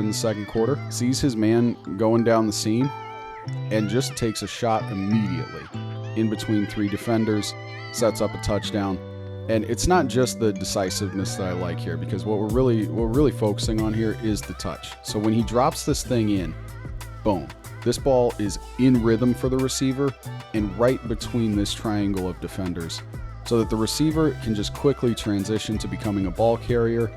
in the second quarter, sees his man going down the seam, and just takes a shot immediately in between 3 defenders, sets up a touchdown. And it's not just the decisiveness that I like here, because what we're really focusing on here is the touch. So when he drops this thing in, boom, this ball is in rhythm for the receiver and right between this triangle of defenders, so that the receiver can just quickly transition to becoming a ball carrier,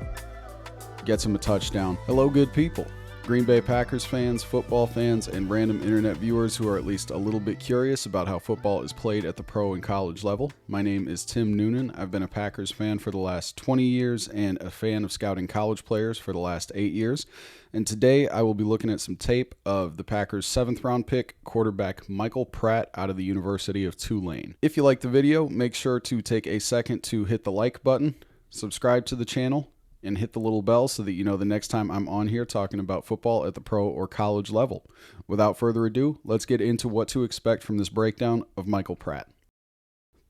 gets him a touchdown. Hello, good people. Green Bay Packers fans, football fans, and random internet viewers who are at least a little bit curious about how football is played at the pro and college level. My name is Tim Noonan. I've been a Packers fan for the last 20 years and a fan of scouting college players for the last 8 years. And today I will be looking at some tape of the Packers' 7th round pick, quarterback Michael Pratt out of the University of Tulane. If you like the video, make sure to take a second to hit the like button, subscribe to the channel, and hit the little bell so that you know the next time I'm on here talking about football at the pro or college level. Without further ado, let's get into what to expect from this breakdown of Michael Pratt.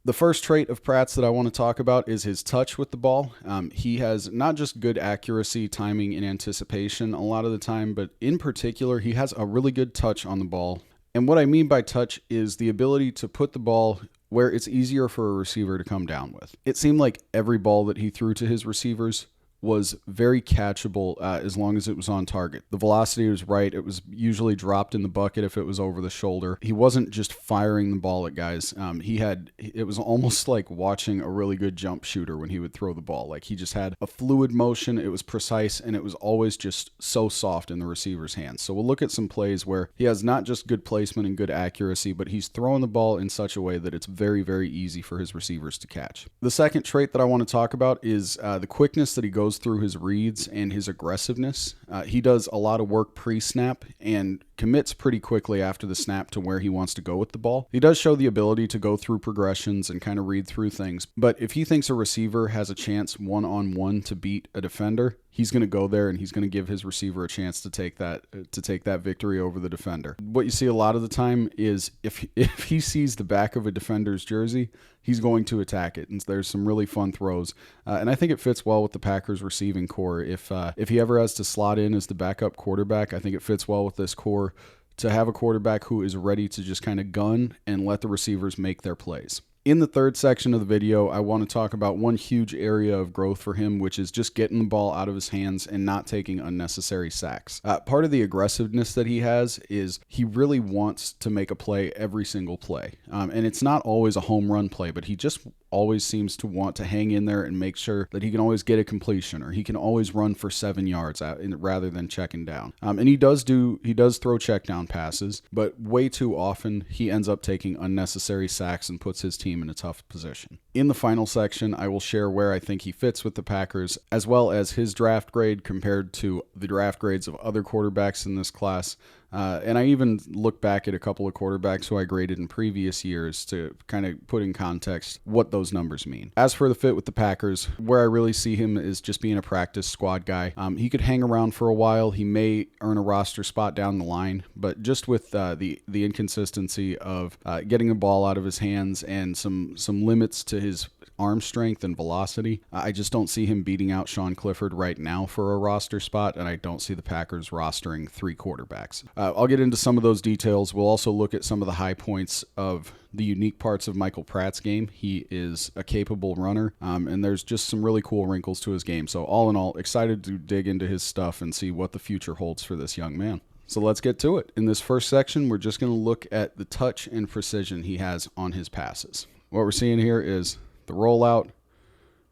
The first trait of Pratt's that I want to talk about is his touch with the ball. He has not just good accuracy, timing, and anticipation a lot of the time, but in particular, he has a really good touch on the ball. And what I mean by touch is the ability to put the ball where it's easier for a receiver to come down with. It seemed like every ball that he threw to his receivers was very catchable as long as it was on target. The velocity was right. It was usually dropped in the bucket if it was over the shoulder. He wasn't just firing the ball at guys. It was almost like watching a really good jump shooter when he would throw the ball. Like, he just had a fluid motion. It was precise, and it was always just so soft in the receiver's hands. So we'll look at some plays where he has not just good placement and good accuracy, but he's throwing the ball in such a way that it's very, very easy for his receivers to catch. The second trait that I want to talk about is the quickness that he goes through his reads and his aggressiveness. He does a lot of work pre-snap and commits pretty quickly after the snap to where he wants to go with the ball. He does show the ability to go through progressions and kind of read through things, but if he thinks a receiver has a chance one-on-one to beat a defender, he's going to go there and he's going to give his receiver a chance to take that victory over the defender. What you see a lot of the time is if he sees the back of a defender's jersey, he's going to attack it. And there's some really fun throws. And I think it fits well with the Packers receiving core. If he ever has to slot in as the backup quarterback, I think it fits well with this core to have a quarterback who is ready to just kind of gun and let the receivers make their plays. In the third section of the video, I want to talk about one huge area of growth for him, which is just getting the ball out of his hands and not taking unnecessary sacks. Part of the aggressiveness that he has is he really wants to make a play every single play. And it's not always a home run play, but he just always seems to want to hang in there and make sure that he can always get a completion, or he can always run for 7 yards rather than checking down. And he does throw check down passes, but way too often he ends up taking unnecessary sacks and puts his team in a tough position. In the final section, I will share where I think he fits with the Packers, as well as his draft grade compared to the draft grades of other quarterbacks in this class. And I even look back at a couple of quarterbacks who I graded in previous years to kind of put in context what those numbers mean. As for the fit with the Packers, where I really see him is just being a practice squad guy. He could hang around for a while. He may earn a roster spot down the line, but just with the inconsistency of getting the ball out of his hands and some limits to his arm strength and velocity, I just don't see him beating out Sean Clifford right now for a roster spot, and I don't see the Packers rostering 3 quarterbacks. I'll get into some of those details. We'll also look at some of the high points of the unique parts of Michael Pratt's game. He is a capable runner, and there's just some really cool wrinkles to his game. So all in all, excited to dig into his stuff and see what the future holds for this young man. So let's get to it. In this first section, we're just going to look at the touch and precision he has on his passes. What we're seeing here is the rollout,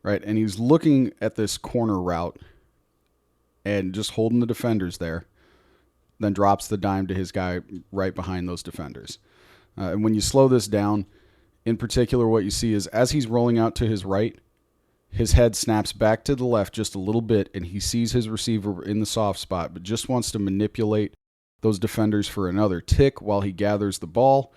right? And he's looking at this corner route and just holding the defenders there, then drops the dime to his guy right behind those defenders. And when you slow this down, in particular, what you see is as he's rolling out to his right, his head snaps back to the left just a little bit, and he sees his receiver in the soft spot, but just wants to manipulate those defenders for another tick while he gathers the ball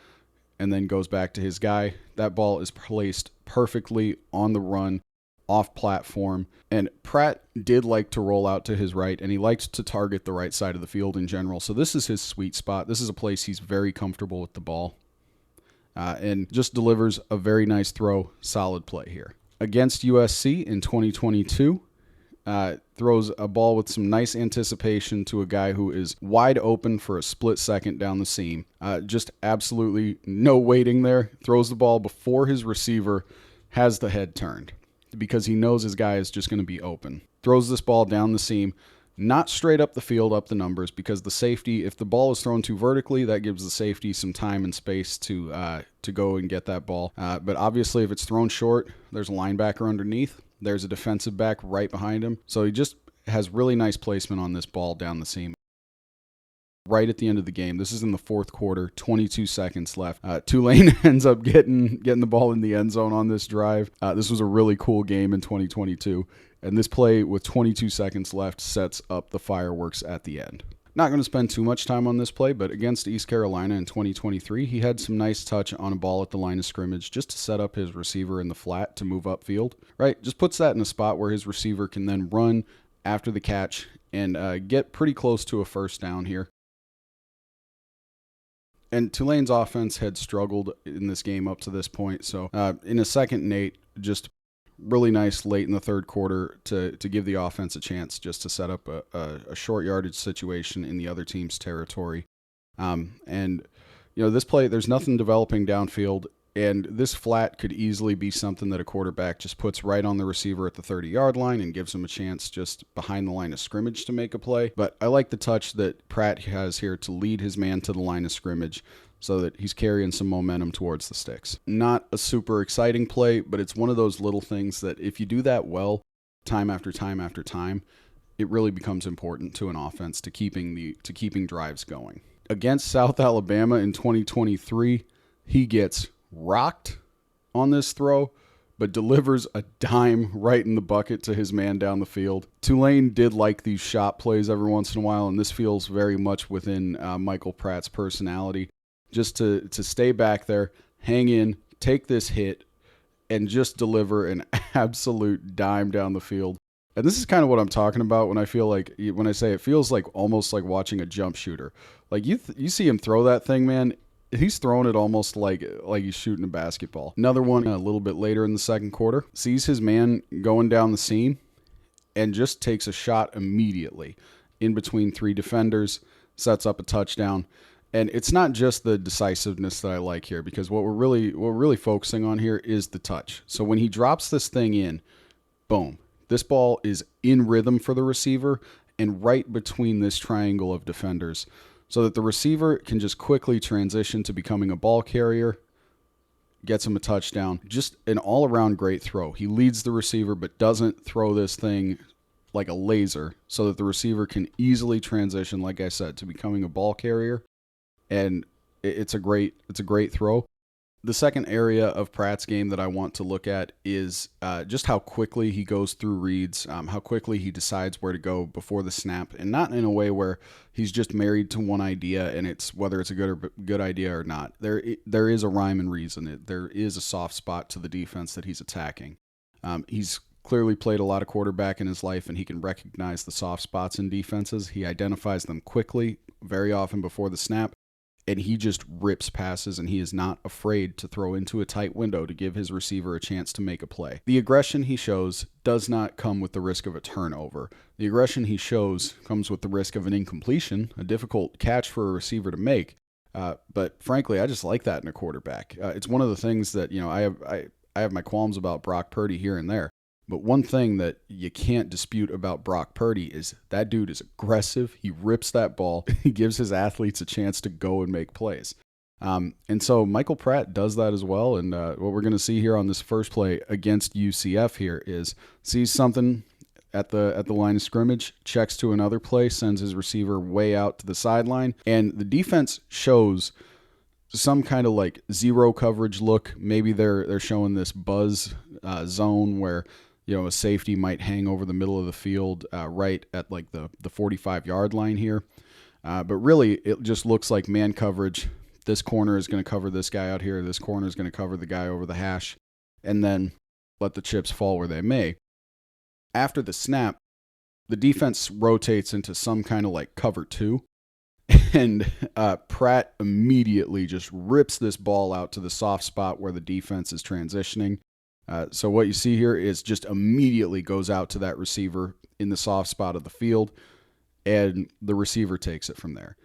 and then goes back to his guy. That ball is placed perfectly on the run, off platform. And Pratt did like to roll out to his right, and he liked to target the right side of the field in general. So this is his sweet spot. This is a place he's very comfortable with the ball, and just delivers a very nice throw. Solid play here. Against USC in 2022, throws a ball with some nice anticipation to a guy who is wide open for a split second down the seam. Just absolutely no waiting there. Throws the ball before his receiver has the head turned because he knows his guy is just going to be open. Throws this ball down the seam, not straight up the field, up the numbers, because the safety, if the ball is thrown too vertically, that gives the safety some time and space to go and get that ball. But obviously, if it's thrown short, there's a linebacker underneath. There's a defensive back right behind him. So he just has really nice placement on this ball down the seam. Right at the end of the game, this is in the fourth quarter, 22 seconds left. Tulane ends up getting the ball in the end zone on this drive. This was a really cool game in 2022. And this play with 22 seconds left sets up the fireworks at the end. Not going to spend too much time on this play, but against East Carolina in 2023, he had some nice touch on a ball at the line of scrimmage just to set up his receiver in the flat to move upfield. Right? Just puts that in a spot where his receiver can then run after the catch and get pretty close to a first down here. And Tulane's offense had struggled in this game up to this point. So in a 2nd and 8, just really nice late in the third quarter to give the offense a chance just to set up a short yardage situation in the other team's territory. And, this play, there's nothing developing downfield, and this flat could easily be something that a quarterback just puts right on the receiver at the 30-yard line and gives him a chance just behind the line of scrimmage to make a play. But I like the touch that Pratt has here to lead his man to the line of scrimmage so that he's carrying some momentum towards the sticks. Not a super exciting play, but it's one of those little things that if you do that well, time after time after time, it really becomes important to an offense to keeping drives going. Against South Alabama in 2023, he gets rocked on this throw, but delivers a dime right in the bucket to his man down the field. Tulane did like these shot plays every once in a while, and this feels very much within Michael Pratt's personality. Just to stay back there, hang in, take this hit, and just deliver an absolute dime down the field. And this is kind of what I'm talking about when I say it feels like almost like watching a jump shooter. Like you see him throw that thing, man. He's throwing it almost like he's shooting a basketball. Another one a little bit later in the second quarter, sees his man going down the seam and just takes a shot immediately in between 3 defenders, sets up a touchdown. And it's not just the decisiveness that I like here, because what we're really focusing on here is the touch. So when he drops this thing in, boom, this ball is in rhythm for the receiver and right between this triangle of defenders, so that the receiver can just quickly transition to becoming a ball carrier, gets him a touchdown. Just an all-around great throw. He leads the receiver but doesn't throw this thing like a laser, so that the receiver can easily transition, like I said, to becoming a ball carrier. And it's a great throw. The second area of Pratt's game that I want to look at is just how quickly he goes through reads, how quickly he decides where to go before the snap, and not in a way where he's just married to one idea and it's whether it's a good idea or not. There is a rhyme and reason. There is a soft spot to the defense that he's attacking. He's clearly played a lot of quarterback in his life, and he can recognize the soft spots in defenses. He identifies them quickly, very often before the snap. And he just rips passes, and he is not afraid to throw into a tight window to give his receiver a chance to make a play. The aggression he shows does not come with the risk of a turnover. The aggression he shows comes with the risk of an incompletion, a difficult catch for a receiver to make. But frankly, I just like that in a quarterback. It's one of the things that I have my qualms about Brock Purdy here and there. But one thing that you can't dispute about Brock Purdy is that dude is aggressive. He rips that ball. He gives his athletes a chance to go and make plays. And so Michael Pratt does that as well. And what we're going to see here on this first play against UCF here is sees something at the line of scrimmage, checks to another play, sends his receiver way out to the sideline. And the defense shows some kind of like zero coverage look. Maybe they're showing this buzz zone where a safety might hang over the middle of the field right at like the 45-yard line here. But really, it just looks like man coverage. This corner is going to cover this guy out here. This corner is going to cover the guy over the hash. And then let the chips fall where they may. After the snap, the defense rotates into some kind of like cover 2. And Pratt immediately just rips this ball out to the soft spot where the defense is transitioning. So what you see here is just immediately goes out to that receiver in the soft spot of the field, and the receiver takes it from there.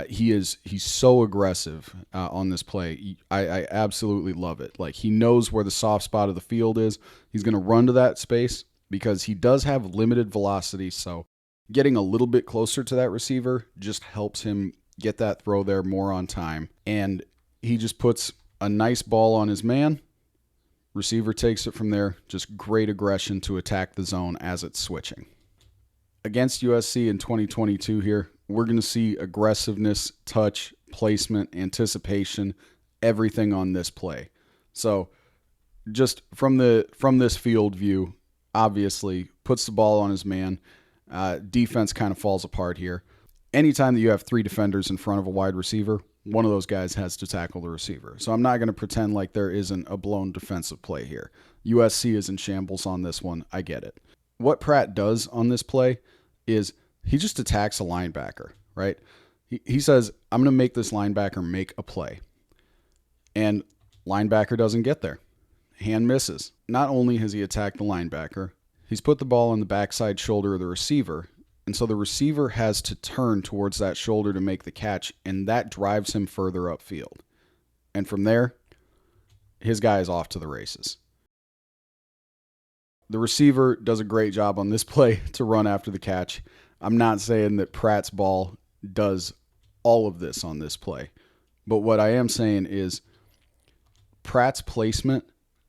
He's so aggressive on this play. I absolutely love it. Like, he knows where the soft spot of the field is. He's going to run to that space because he does have limited velocity, so getting a little bit closer to that receiver just helps him get that throw there more on time. And he just puts a nice ball on his man. Receiver takes it from there. Just great aggression to attack the zone as it's switching. Against USC in 2022 here, we're going to see aggressiveness, touch, placement, anticipation, everything on this play. So just from this field view, obviously puts the ball on his man. Defense kind of falls apart here. Anytime that you have three defenders in front of a wide receiver, one of those guys has to tackle the receiver. So I'm not going to pretend like there isn't a blown defensive play here. USC is in shambles on this one. I get it. What Pratt does on this play is he just attacks a linebacker, right? He says, I'm going to make this linebacker make a play. And linebacker doesn't get there. Hand misses. Not only has he attacked the linebacker, he's put the ball on the backside shoulder of the receiver, and so the receiver has to turn towards that shoulder to make the catch, and that drives him further upfield. And from there, his guy is off to the races. The receiver does a great job on this play to run after the catch. I'm not saying that Pratt's ball does all of this on this play, but what I am saying is Pratt's placement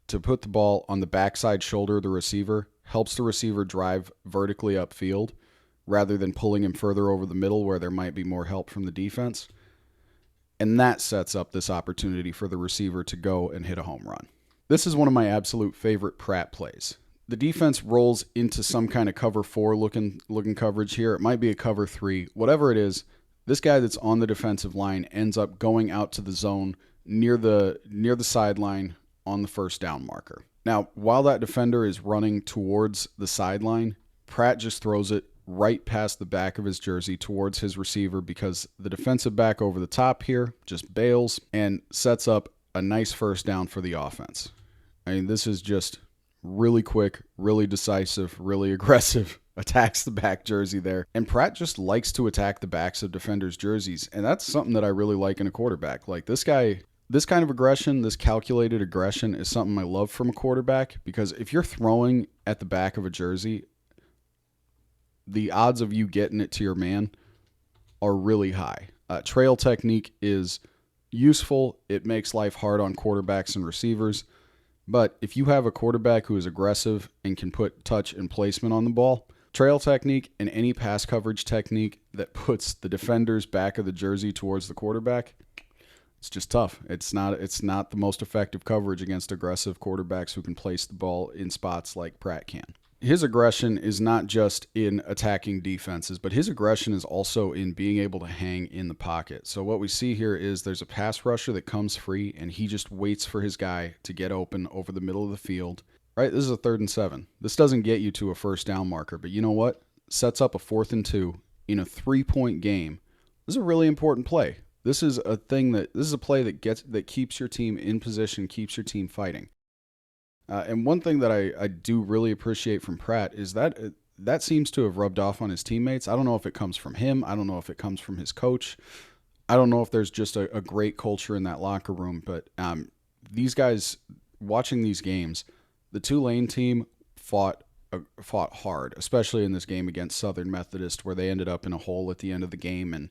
to put the ball on the backside shoulder of the receiver helps the receiver drive vertically upfield rather than pulling him further over the middle where there might be more help from the defense. And that sets up this opportunity for the receiver to go and hit a home run. This is one of my absolute favorite Pratt plays. The defense rolls into some kind of cover 4 looking coverage here. It might be a cover 3. Whatever it is, this guy that's on the defensive line ends up going out to the zone near the sideline on the first down marker. Now, while that defender is running towards the sideline, Pratt just throws it right past the back of his jersey towards his receiver because the defensive back over the top here just bails and sets up a nice first down for the offense. I mean, this is just really quick, really decisive, really aggressive. Attacks the back jersey there. And Pratt just likes to attack the backs of defenders' jerseys. And that's something that I really like in a quarterback. Like, this guy, this kind of aggression, this calculated aggression is something I love from a quarterback, because if you're throwing at the back of a jersey, the odds of you getting it to your man are really high. Trail technique is useful. It makes life hard on quarterbacks and receivers. But if you have a quarterback who is aggressive and can put touch and placement on the ball, trail technique and any pass coverage technique that puts the defender's back of the jersey towards the quarterback, it's just tough. It's not the most effective coverage against aggressive quarterbacks who can place the ball in spots like Pratt can. His aggression is not just in attacking defenses, but his aggression is also in being able to hang in the pocket. So what we see here is there's a pass rusher that comes free, and he just waits for his guy to get open over the middle of the field. Right, this is a 3rd and 7. This doesn't get you to a first down marker, but you know what? Sets up a 4th and 2 in a 3-point game. This is a really important play. This is a play that keeps your team in position, keeps your team fighting. And one thing that I do really appreciate from Pratt is that seems to have rubbed off on his teammates. I don't know if it comes from him. I don't know if it comes from his coach. I don't know if there's just a great culture in that locker room. But these guys, watching these games, the Tulane team fought hard, especially in this game against Southern Methodist, where they ended up in a hole at the end of the game, and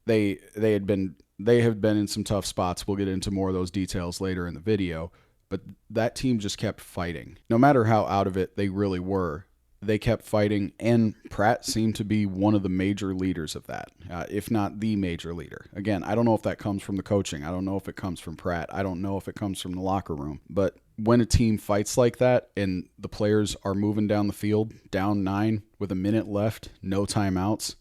they have been in some tough spots. We'll get into more of those details later in the video. But that team just kept fighting. No matter how out of it they really were, they kept fighting, and Pratt seemed to be one of the major leaders of that, if not the major leader. Again, I don't know if that comes from the coaching. I don't know if it comes from Pratt. I don't know if it comes from the locker room. But when a team fights like that and the players are moving down the field, down 9 with a minute left, no timeouts,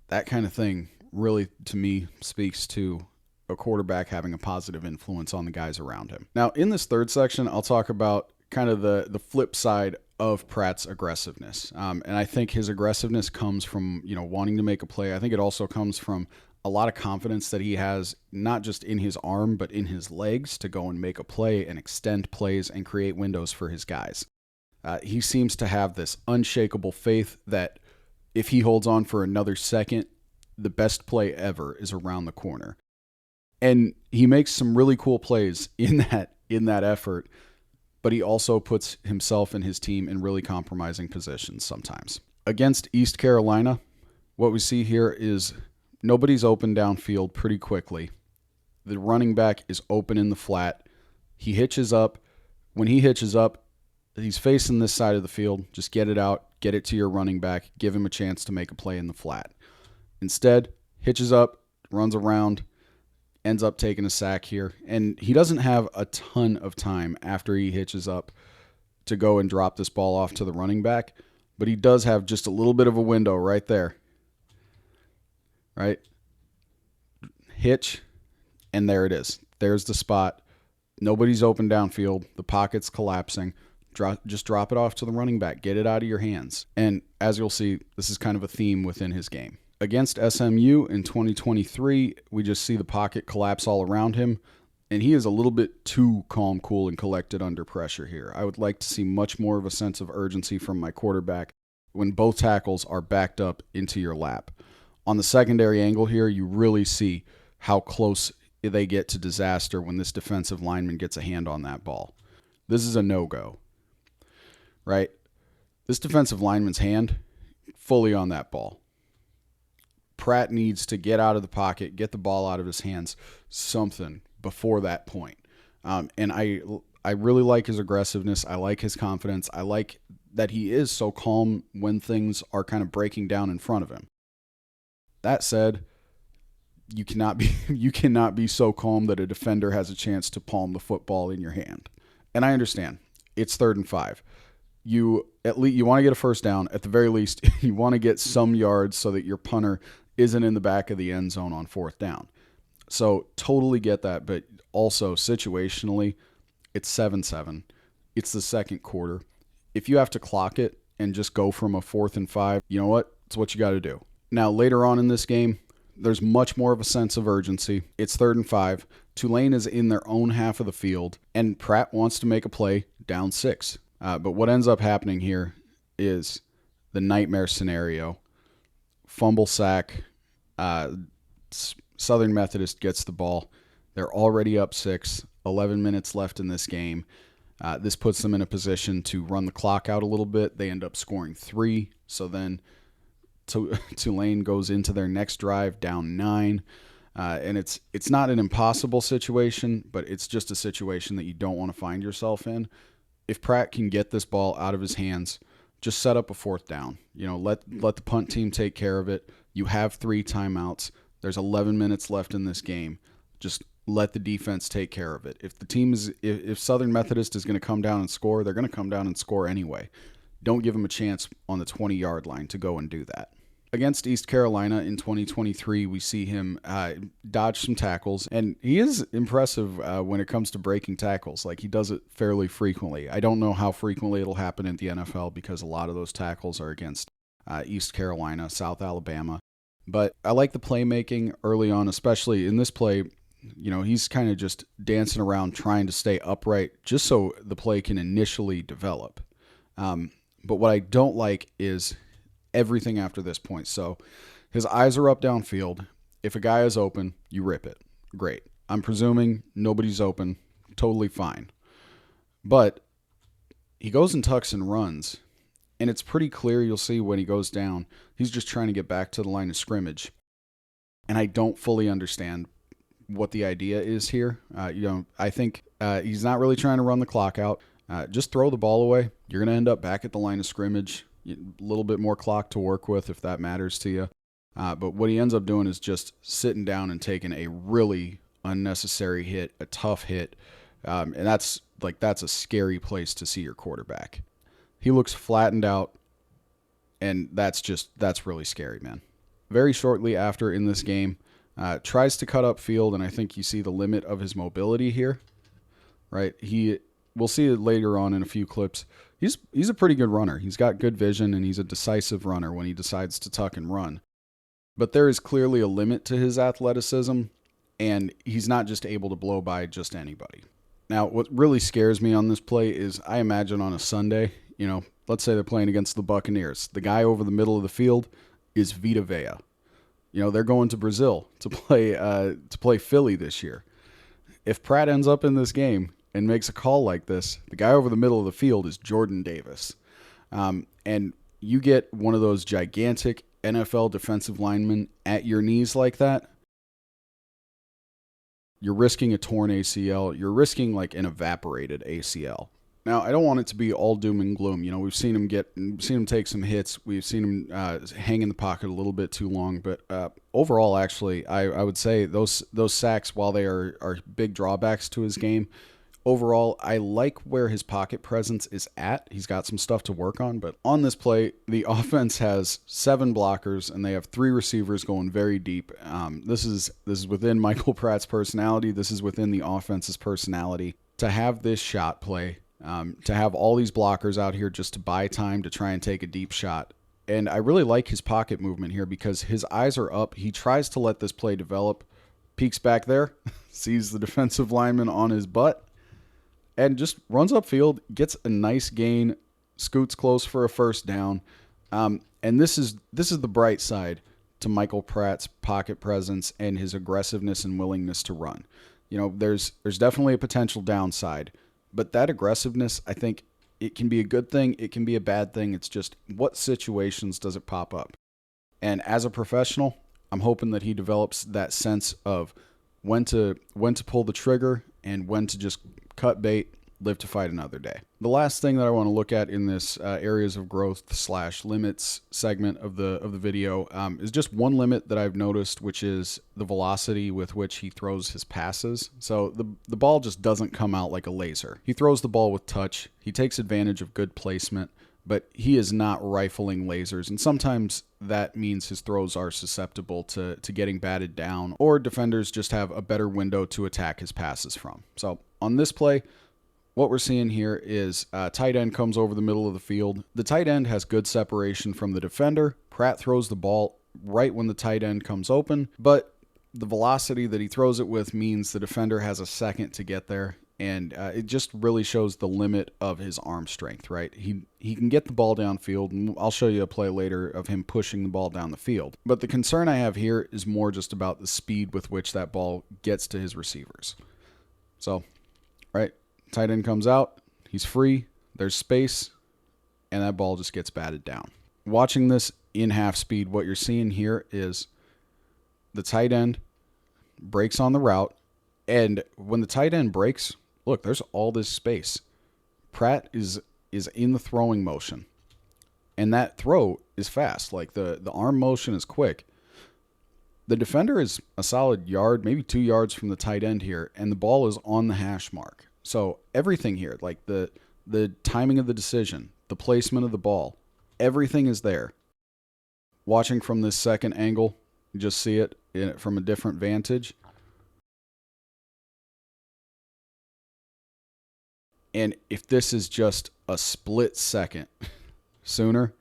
that kind of thing really, to me, speaks to a quarterback having a positive influence on the guys around him. Now, in this 3rd section, I'll talk about kind of the flip side of Pratt's aggressiveness. And I think his aggressiveness comes from, wanting to make a play. I think it also comes from a lot of confidence that he has, not just in his arm, but in his legs to go and make a play and extend plays and create windows for his guys. He seems to have this unshakable faith that if he holds on for another second, the best play ever is around the corner. And he makes some really cool plays in that effort, but he also puts himself and his team in really compromising positions sometimes. Against East Carolina, what we see here is nobody's open downfield pretty quickly. The running back is open in the flat. He hitches up. When he hitches up, he's facing this side of the field. Just get it out, get it to your running back, give him a chance to make a play in the flat. Instead, hitches up, runs around, ends up taking a sack here. And he doesn't have a ton of time after he hitches up to go and drop this ball off to the running back, but he does have just a little bit of a window right there. Right? Hitch, and there it is. There's the spot. Nobody's open downfield. The pocket's collapsing. Just drop it off to the running back. Get it out of your hands. And as you'll see, this is kind of a theme within his game. Against SMU in 2023, we just see the pocket collapse all around him, and he is a little bit too calm, cool, and collected under pressure here. I would like to see much more of a sense of urgency from my quarterback when both tackles are backed up into your lap. On the secondary angle here, you really see how close they get to disaster when this defensive lineman gets a hand on that ball. This is a no-go, right? This defensive lineman's hand fully on that ball. Pratt needs to get out of the pocket, get the ball out of his hands, something before that point. And I really like his aggressiveness. I like his confidence. I like that he is so calm when things are kind of breaking down in front of him. That said, you cannot be so calm that a defender has a chance to palm the football in your hand. And I understand. It's 3rd and 5. You want to get a first down. At the very least, you want to get some yards so that your punter isn't in the back of the end zone on 4th down. So totally get that, but also situationally, it's 7-7. It's the second quarter. If you have to clock it and just go from a 4th and 5, you know what? It's what you got to do. Now, later on in this game, there's much more of a sense of urgency. It's 3rd and 5. Tulane is in their own half of the field, and Pratt wants to make a play down 6. But what ends up happening here is the nightmare scenario. Fumble sack. Southern Methodist gets the ball. They're already up 6. 11 minutes left in this game. This puts them in a position to run the clock out a little bit. They end up scoring 3. So then Tulane goes into their next drive down 9. And it's not an impossible situation, but it's just a situation that you don't want to find yourself in. If Pratt can get this ball out of his hands, just set up a 4th down. Let the punt team take care of it. You have 3 timeouts. There's 11 minutes left in this game. Just let the defense take care of it. If Southern Methodist is going to come down and score, they're going to come down and score anyway. Don't give them a chance on the 20-yard line to go and do that. Against East Carolina in 2023, we see him dodge some tackles, and he is impressive when it comes to breaking tackles. Like, he does it fairly frequently. I don't know how frequently it'll happen in the NFL because a lot of those tackles are against East Carolina, South Alabama. But I like the playmaking early on, especially in this play. He's kind of just dancing around trying to stay upright just so the play can initially develop. But what I don't like is everything after this point. So his eyes are up downfield. If a guy is open, you rip it. Great. I'm presuming nobody's open. Totally fine. But he goes and tucks and runs. And it's pretty clear, you'll see when he goes down, he's just trying to get back to the line of scrimmage. And I don't fully understand what the idea is here. I think he's not really trying to run the clock out. Just throw the ball away. You're going to end up back at the line of scrimmage. A little bit more clock to work with if that matters to you. But what he ends up doing is just sitting down and taking a really unnecessary hit, a tough hit. And that's a scary place to see your quarterback. He looks flattened out, and that's really scary, man. Very shortly after in this game, tries to cut up field, and I think you see the limit of his mobility here, right? We'll see it later on in a few clips. He's a pretty good runner. He's got good vision, and he's a decisive runner when he decides to tuck and run. But there is clearly a limit to his athleticism, and he's not just able to blow by just anybody. Now, what really scares me on this play is I imagine on a Sunday, let's say they're playing against the Buccaneers. The guy over the middle of the field is Vita Vea. They're going to Brazil to play Philly this year. If Pratt ends up in this game and makes a call like this, the guy over the middle of the field is Jordan Davis. And you get one of those gigantic NFL defensive linemen at your knees like that, you're risking a torn ACL. You're risking like an evaporated ACL. Now, I don't want it to be all doom and gloom. We've seen him take some hits. We've seen him hang in the pocket a little bit too long. But overall, actually, I would say those sacks, while they are big drawbacks to his game, overall, I like where his pocket presence is at. He's got some stuff to work on. But on this play, the offense has 7 blockers, and they have 3 receivers going very deep. This is within Michael Pratt's personality. This is within the offense's personality. To have this shot play, to have all these blockers out here just to buy time to try and take a deep shot. And I really like his pocket movement here because his eyes are up. He tries to let this play develop, peeks back there, sees the defensive lineman on his butt, and just runs upfield, gets a nice gain, scoots close for a first down. And this is the bright side to Michael Pratt's pocket presence and his aggressiveness and willingness to run. There's definitely a potential downside. But that aggressiveness, I think it can be a good thing. It can be a bad thing. It's just what situations does it pop up? And as a professional, I'm hoping that he develops that sense of when to pull the trigger and when to just cut bait, live to fight another day. The last thing that I want to look at in this areas of growth / limits segment of the video is just one limit that I've noticed, which is the velocity with which he throws his passes. So the ball just doesn't come out like a laser. He throws the ball with touch. He takes advantage of good placement, but he is not rifling lasers. And sometimes that means his throws are susceptible to getting batted down, or defenders just have a better window to attack his passes from. So on this play, what we're seeing here is tight end comes over the middle of the field. The tight end has good separation from the defender. Pratt throws the ball right when the tight end comes open, but the velocity that he throws it with means the defender has a second to get there, and it just really shows the limit of his arm strength, right? He can get the ball downfield, and I'll show you a play later of him pushing the ball down the field. But the concern I have here is more just about the speed with which that ball gets to his receivers. So, right, tight end comes out, he's free, there's space, and that ball just gets batted down. Watching this in half speed, what you're seeing here is the tight end breaks on the route, and when the tight end breaks, look, there's all this space. Pratt is in the throwing motion, and that throw is fast. Like the arm motion is quick. The defender is a solid yard, maybe 2 yards from the tight end here, and the ball is on the hash mark. So everything here, like the timing of the decision, the placement of the ball, everything is there. Watching from this second angle, you just see it from a different vantage. And if this is just a split second sooner,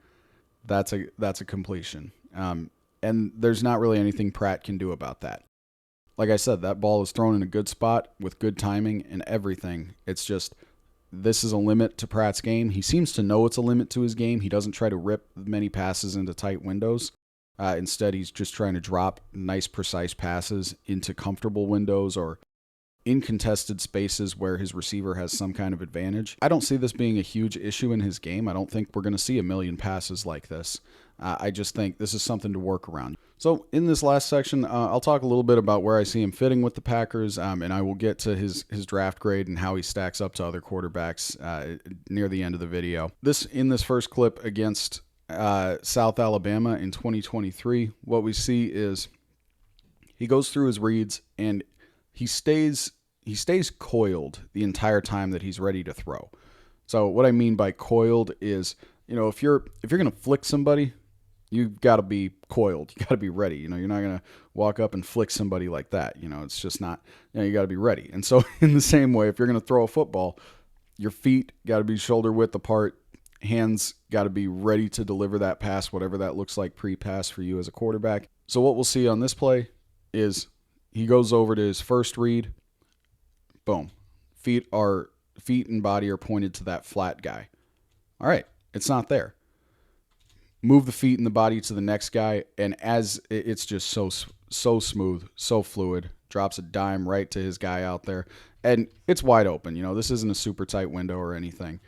that's a completion. And there's not really anything Pratt can do about that. Like I said, that ball is thrown in a good spot with good timing and everything. It's just, this is a limit to Pratt's game. He seems to know it's a limit to his game. He doesn't try to rip many passes into tight windows. Instead, he's just trying to drop nice, precise passes into comfortable windows or in contested spaces where his receiver has some kind of advantage. I don't see this being a huge issue in his game. I don't think we're going to see a million passes like this. I just think this is something to work around. So in this last section, I'll talk a little bit about where I see him fitting with the Packers, and I will get to his draft grade and how he stacks up to other quarterbacks near the end of the video. In this first clip against South Alabama in 2023, what we see is he goes through his reads and he stays coiled the entire time that he's ready to throw. So what I mean by coiled is, if you're going to flick somebody, you've got to be coiled. You got to be ready. You're not going to walk up and flick somebody like that. It's just not, you got to be ready. And so in the same way, if you're going to throw a football, your feet got to be shoulder width apart. Hands got to be ready to deliver that pass, whatever that looks like pre-pass for you as a quarterback. So what we'll see on this play is he goes over to his first read. Boom. Feet and body are pointed to that flat guy. All right, it's not there. Move the feet and the body to the next guy, and as it's just so smooth, so fluid, drops a dime right to his guy out there, and it's wide open. This isn't a super tight window or anything.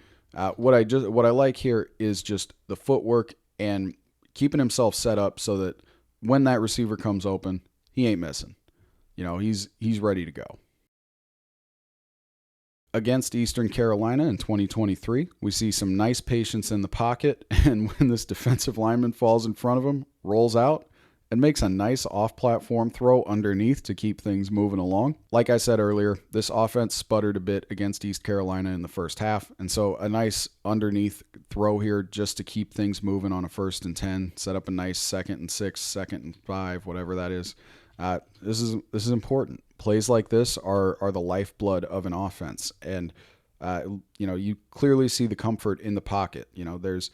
What I like here is just the footwork and keeping himself set up so that when that receiver comes open, he ain't missing. He's ready to go. Against Eastern Carolina in 2023, we see some nice patience in the pocket, and when this defensive lineman falls in front of him, rolls out, and makes a nice off-platform throw underneath to keep things moving along. Like I said earlier, this offense sputtered a bit against East Carolina in the first half, and so a nice underneath throw here just to keep things moving on a 1st and 10, set up a nice 2nd and 6, 2nd and 5, whatever that is. This is important. Plays like this are the lifeblood of an offense, and you clearly see the comfort in the pocket. There's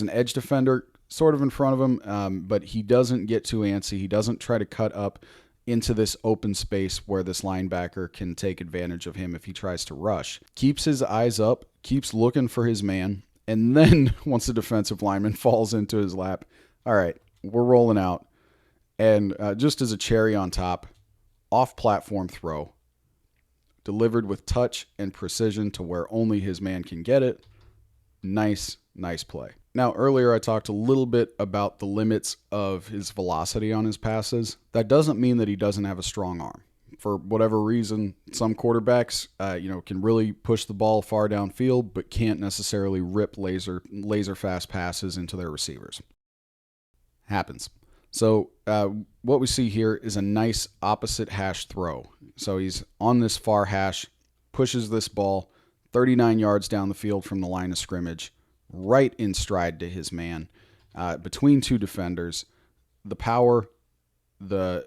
an edge defender sort of in front of him, but he doesn't get too antsy. He doesn't try to cut up into this open space where this linebacker can take advantage of him if he tries to rush. Keeps his eyes up, keeps looking for his man, and then once the defensive lineman falls into his lap, all right, we're rolling out. And just as a cherry on top, off-platform throw, delivered with touch and precision to where only his man can get it. Nice play. Now, earlier I talked a little bit about the limits of his velocity on his passes. That doesn't mean that he doesn't have a strong arm. For whatever reason, some quarterbacks, can really push the ball far downfield, but can't necessarily rip laser fast passes into their receivers. Happens. So what we see here is a nice opposite hash throw. So he's on this far hash, pushes this ball 39 yards down the field from the line of scrimmage, right in stride to his man, between two defenders. The power, the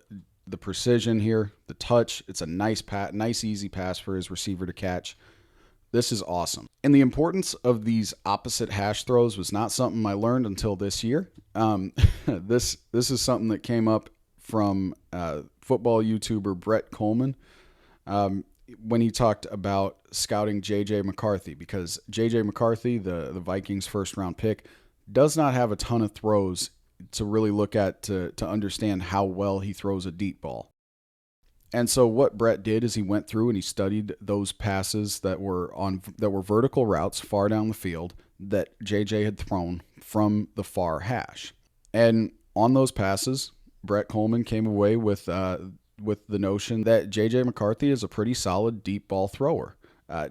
precision here, the touch. It's a nice easy pass for his receiver to catch. This is awesome. And the importance of these opposite hash throws was not something I learned until this year. This is something that came up from football YouTuber Brett Coleman when he talked about scouting J.J. McCarthy, because J.J. McCarthy, the Vikings' first-round pick, does not have a ton of throws to really look at to understand how well he throws a deep ball. And so what Brett did is he went through and he studied those passes that were vertical routes far down the field that JJ had thrown from the far hash. And on those passes, Brett Coleman came away with the notion that JJ McCarthy is a pretty solid deep ball thrower.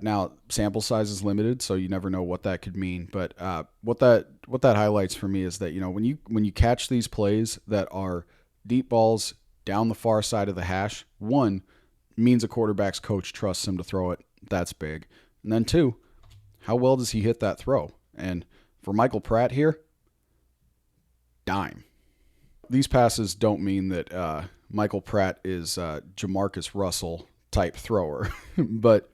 Now, sample size is limited, so you never know what that could mean. But what that highlights for me is that when you catch these plays that are deep balls down the far side of the hash, one, means a quarterback's coach trusts him to throw it. That's big. And then two, how well does he hit that throw? And for Michael Pratt here, dime. These passes don't mean that Michael Pratt is Jamarcus Russell type thrower. But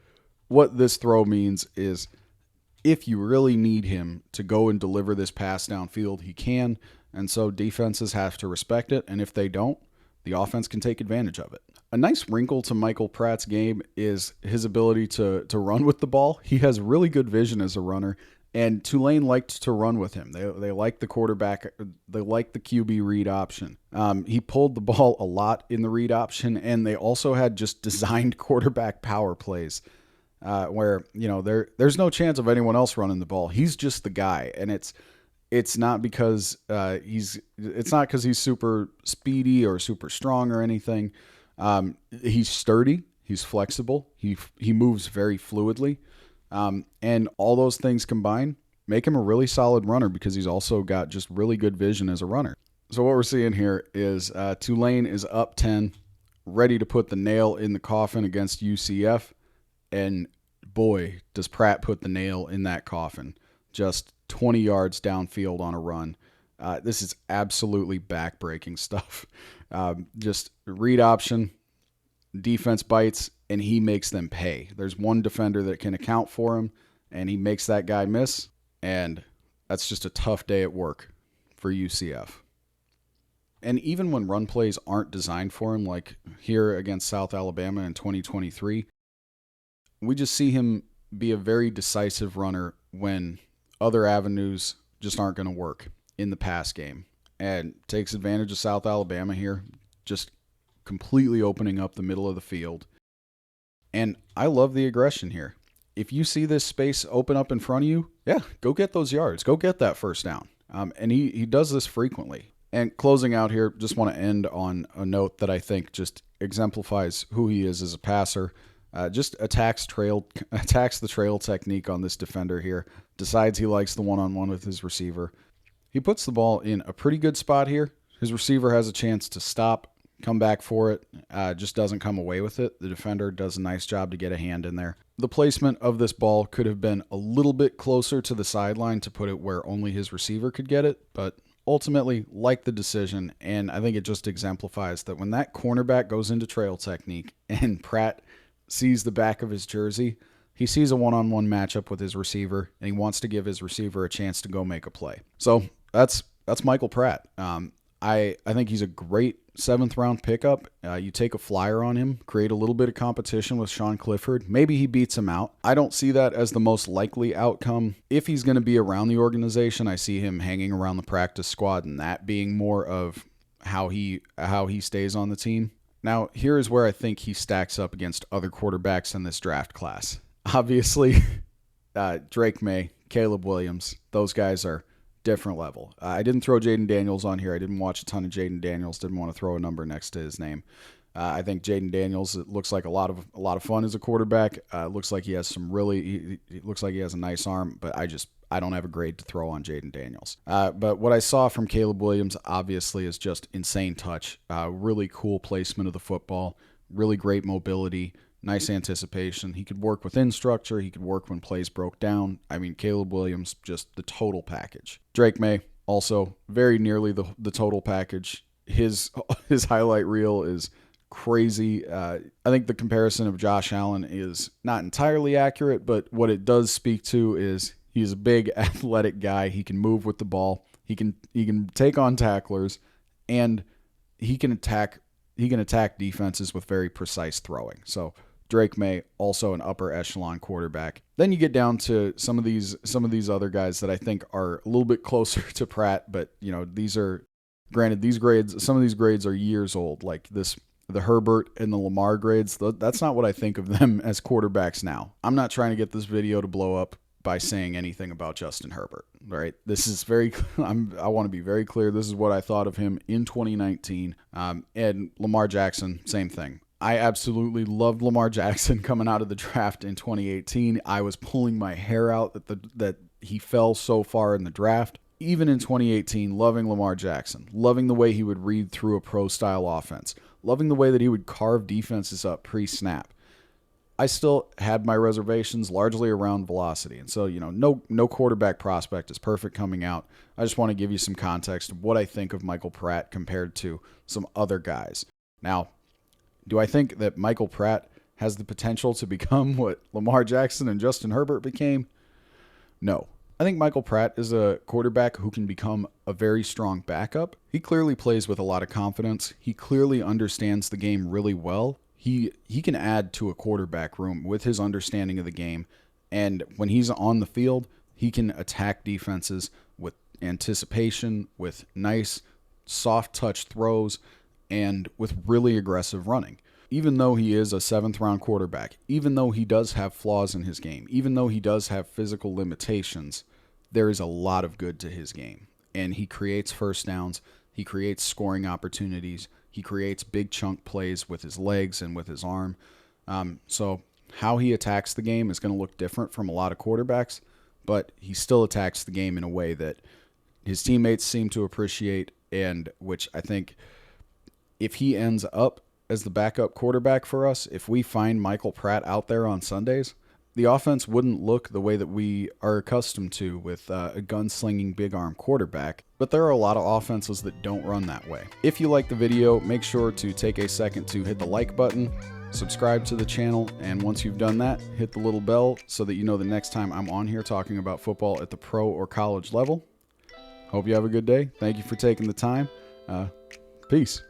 what this throw means is if you really need him to go and deliver this pass downfield, he can. And so defenses have to respect it. And if they don't, the offense can take advantage of it. A nice wrinkle to Michael Pratt's game is his ability to run with the ball. He has really good vision as a runner, and Tulane liked to run with him. They like the quarterback. They like the QB read option. He pulled the ball a lot in the read option, and they also had just designed quarterback power plays where there's no chance of anyone else running the ball. He's just the guy, and it's not because he's super speedy or super strong or anything. He's sturdy. He's flexible. He moves very fluidly. And all those things combined make him a really solid runner because he's also got just really good vision as a runner. So what we're seeing here is Tulane is up 10, ready to put the nail in the coffin against UCF. And boy, does Pratt put the nail in that coffin. Just 20 yards downfield on a run. This is absolutely back-breaking stuff. Just read option, defense bites, and he makes them pay. There's one defender that can account for him, and he makes that guy miss, and that's just a tough day at work for UCF. And even when run plays aren't designed for him, like here against South Alabama in 2023, we just see him be a very decisive runner when other avenues just aren't going to work in the pass game, and takes advantage of South Alabama here, just completely opening up the middle of the field. And I love the aggression here. If you see this space open up in front of you, yeah, go get those yards. Go get that first down. And he does this frequently. And closing out here, just want to end on a note that I think just exemplifies who he is as a passer. Just attacks the trail technique on this defender here. Decides he likes the one-on-one with his receiver. He puts the ball in a pretty good spot here. His receiver has a chance to stop, come back for it, just doesn't come away with it. The defender does a nice job to get a hand in there. The placement of this ball could have been a little bit closer to the sideline to put it where only his receiver could get it, but ultimately like the decision, and I think it just exemplifies that when that cornerback goes into trail technique and Pratt sees the back of his jersey, he sees a one-on-one matchup with his receiver, and he wants to give his receiver a chance to go make a play. So that's Michael Pratt. I think he's a great 7th-round pickup. You take a flyer on him, create a little bit of competition with Sean Clifford. Maybe he beats him out. I don't see that as the most likely outcome. If he's going to be around the organization, I see him hanging around the practice squad, and that being more of how he stays on the team. Now, here is where I think he stacks up against other quarterbacks in this draft class. Obviously, Drake May, Caleb Williams, those guys are different level. I didn't throw Jaden Daniels on here. I didn't watch a ton of Jaden Daniels. Didn't want to throw a number next to his name. I think Jaden Daniels, it looks like a lot of fun as a quarterback. It looks like he has he looks like he has a nice arm, but I don't have a grade to throw on Jaden Daniels. But what I saw from Caleb Williams obviously is just insane touch. Really cool placement of the football. Really great mobility. Nice anticipation. He could work within structure. He could work when plays broke down. I mean, Caleb Williams, just the total package. Drake May, also very nearly the total package. His highlight reel is crazy. I think the comparison of Josh Allen is not entirely accurate, but what it does speak to is he's a big athletic guy. He can move with the ball. He can take on tacklers, and he can attack defenses with very precise throwing. So Drake May, also an upper echelon quarterback. Then you get down to some of these other guys that I think are a little bit closer to Pratt, but these are, granted, some of these grades are years old, like the Herbert and the Lamar grades. That's not what I think of them as quarterbacks now. I'm not trying to get this video to blow up by saying anything about Justin Herbert, right? This is I want to be very clear. This is what I thought of him in 2019. And Lamar Jackson, same thing. I absolutely loved Lamar Jackson coming out of the draft in 2018. I was pulling my hair out that he fell so far in the draft. Even in 2018, loving Lamar Jackson, loving the way he would read through a pro-style offense, loving the way that he would carve defenses up pre-snap. I still had my reservations largely around velocity. And so, no quarterback prospect is perfect coming out. I just want to give you some context of what I think of Michael Pratt compared to some other guys. Now, do I think that Michael Pratt has the potential to become what Lamar Jackson and Justin Herbert became? No. I think Michael Pratt is a quarterback who can become a very strong backup. He clearly plays with a lot of confidence. He clearly understands the game really well. He can add to a quarterback room with his understanding of the game. And when he's on the field, he can attack defenses with anticipation, with nice, soft touch throws, and with really aggressive running. Even though he is a 7th-round quarterback, even though he does have flaws in his game, even though he does have physical limitations, there is a lot of good to his game. And he creates first downs, he creates scoring opportunities, he creates big chunk plays with his legs and with his arm. So how he attacks the game is going to look different from a lot of quarterbacks, but he still attacks the game in a way that his teammates seem to appreciate, and which I think if he ends up as the backup quarterback for us, if we find Michael Pratt out there on Sundays, the offense wouldn't look the way that we are accustomed to with a gunslinging big arm quarterback, but there are a lot of offenses that don't run that way. If you like the video, make sure to take a second to hit the like button, subscribe to the channel, and once you've done that, hit the little bell so that you know the next time I'm on here talking about football at the pro or college level. Hope you have a good day. Thank you for taking the time. Peace.